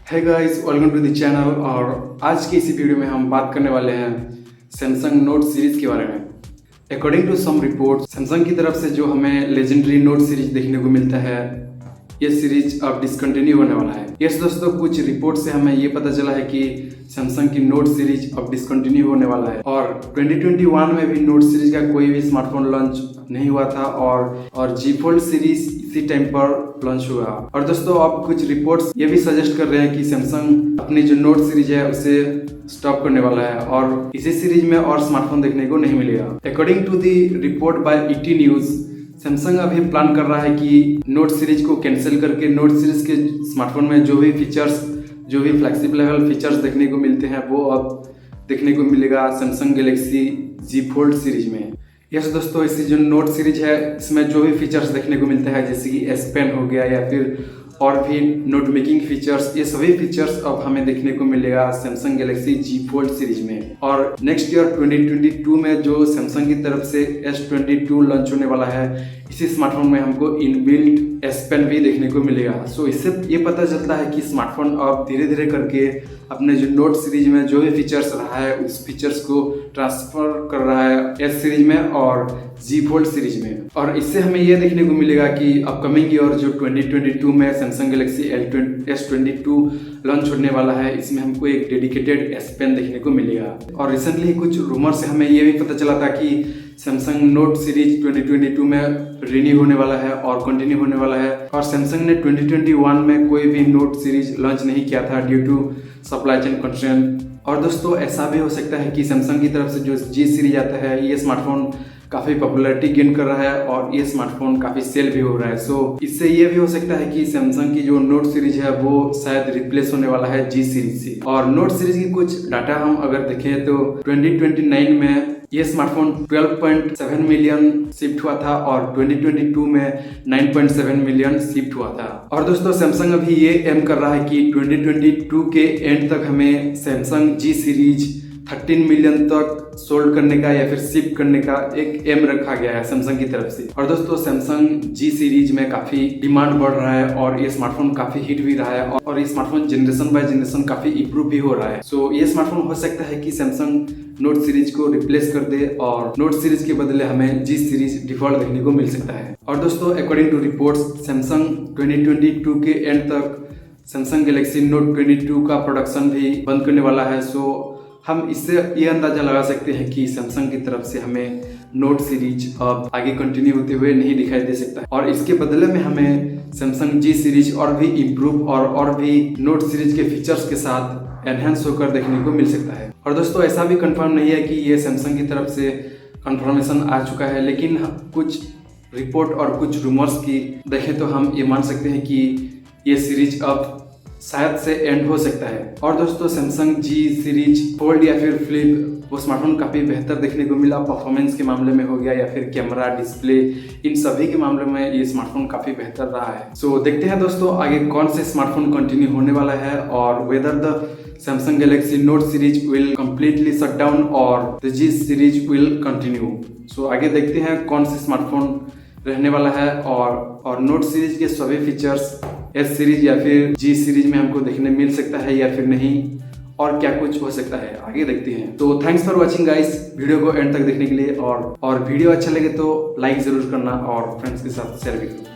है guys, welcome to the channel. और आज की इसी वीडियो में हम बात करने वाले हैं सैमसंग नोट सीरीज के बारे में। According to some report, Samsung की तरफ से जो हमें लेजेंडरी नोट सीरीज देखने को मिलता है, ये सीरीज अब डिसकंटिन्यू होने वाला है। यस दोस्तों, कुछ रिपोर्ट से हमें ये पता चला है कि सैमसंग की नोट सीरीज अब डिसकंटिन्यू होने वाला है। और 2021 में भी नोट सीरीज का कोई भी स्मार्टफोन लॉन्च नहीं हुआ था और जी फोल्ड सीरीज इसी टाइम पर लॉन्च हुआ। और दोस्तों, अब कुछ रिपोर्ट्स ये भी सजेस्ट कर रहे हैं कि सैमसंग अपनी जो नोट सीरीज है उसे स्टॉप करने वाला है और इसी सीरीज में और स्मार्टफोन देखने को नहीं मिलेगा। According to the report by ET news, Samsung अभी प्लान कर रहा है कि नोट सीरीज को कैंसिल करके नोट सीरीज के स्मार्टफोन में जो भी फीचर्स, जो भी फ्लैगशिप लेवल फीचर्स देखने को मिलते हैं वो अब देखने को मिलेगा सैमसंग गैलेक्सी जी फोल्ड सीरीज में। यस दोस्तों, इसी जो नोट सीरीज है इसमें जो भी फीचर्स देखने को मिलते हैं जैसे कि एस पेन हो गया या फिर और भी नोट मेकिंग फीचर्स, ये सभी फीचर्स अब हमें देखने को मिलेगा सैमसंग गैलेक्सी जी फोल्ड सीरीज में। और नेक्स्ट ईयर 2022 में जो सैमसंग की तरफ से S22 लॉन्च होने वाला है, इसी स्मार्टफोन में हमको इनबिल्ट एस पेन भी देखने को मिलेगा। सो इससे ये पता चलता है कि स्मार्टफोन अब धीरे धीरे करके अपने जो नोट सीरीज में जो भी फीचर्स रहा है उस फीचर्स को ट्रांसफर कर रहा है एस सीरीज में और जी फोल्ड सीरीज में। और इससे हमें यह देखने को मिलेगा कि अपकमिंग ईयर जो 2022 में सैमसंग गैलेक्सी S22 लॉन्च होने वाला है, इसमें हमको एक डेडिकेटेड एस पेन देखने को मिलेगा। और रिसेंटली कुछ रूमर से हमें यह भी पता चला था कि सैमसंग नोट सीरीज 2022 में रिन्यू होने वाला है और कंटिन्यू होने वाला है। और सैमसंग ने 2021 में कोई भी नोट सीरीज लॉन्च नहीं किया था due to supply chain constraint. और दोस्तों, ऐसा भी हो सकता है कि सैमसंग की तरफ से जो जी सीरीज आता है, ये स्मार्टफोन काफ़ी पॉपुलैरिटी गेन कर रहा है और ये स्मार्टफोन काफ़ी सेल भी हो रहा है। सो इससे ये भी हो सकता है कि सैमसंग की जो नोट सीरीज है वो शायद रिप्लेस होने वाला है जी सीरीज से। और नोट सीरीज की कुछ डाटा हम अगर देखें तो 2029 में ये स्मार्टफोन 12.7 मिलियन शिफ्ट हुआ था और 2022 में 9.7 मिलियन शिफ्ट हुआ था। और दोस्तों, सैमसंग अभी ये एम कर रहा है कि 2022 के एंड तक हमें सैमसंग जी सीरीज 13 मिलियन तक सोल्ड करने का या फिर शिप करने का एक एम रखा गया है सैमसंग की तरफ से। और दोस्तों, सैमसंग जी सीरीज में काफी डिमांड बढ़ रहा है और ये स्मार्टफोन काफी हिट भी रहा है और ये स्मार्टफोन जनरेशन बाय जनरेशन काफी इंप्रूव भी हो रहा है। सो ये स्मार्टफोन हो सकता है कि सैमसंग नोट सीरीज को रिप्लेस कर दे और नोट सीरीज के बदले हमें जी सीरीज डिफॉल्ट देखने को मिल सकता है। और दोस्तों, अकॉर्डिंग टू रिपोर्ट्स, सैमसंग 2022 के एंड तक सैमसंग गैलेक्सी नोट 22 का प्रोडक्शन भी बंद करने वाला है। सो हम इससे ये अंदाजा लगा सकते हैं कि सैमसंग की तरफ से हमें नोट सीरीज अब आगे कंटिन्यू होते हुए नहीं दिखाई दे सकता है और इसके बदले में हमें सैमसंग जी सीरीज और भी इम्प्रूव और भी नोट सीरीज के फीचर्स के साथ एनहेंस होकर देखने को मिल सकता है। और दोस्तों, ऐसा भी कंफर्म नहीं है कि ये सैमसंग की तरफ से कंफर्मेशन आ चुका है, लेकिन कुछ रिपोर्ट और कुछ रूमर्स की देखें तो हम ये मान सकते हैं कि ये सीरीज अब शायद से एंड हो सकता है। और दोस्तों, सैमसंग जी सीरीज फोल्ड या फिर फ्लिप वो स्मार्टफोन काफ़ी बेहतर देखने को मिला, परफॉर्मेंस के मामले में हो गया या फिर कैमरा, डिस्प्ले, इन सभी के मामले में ये स्मार्टफोन काफ़ी बेहतर रहा है। सो देखते हैं दोस्तों आगे कौन से स्मार्टफोन कंटिन्यू होने वाला है और whether the Samsung Galaxy Note series will completely shut down और the G series will continue. So आगे देखते हैं कौन से स्मार्टफोन रहने वाला है और नोट सीरीज के सभी फीचर्स एस सीरीज या फिर जी सीरीज में हमको देखने मिल सकता है या फिर नहीं, और क्या कुछ हो सकता है आगे देखते हैं। तो thanks for watching guys, video को एंड तक देखने के लिए। और वीडियो अच्छा लगे तो लाइक जरूर करना और फ्रेंड्स के साथ शेयर भी करना।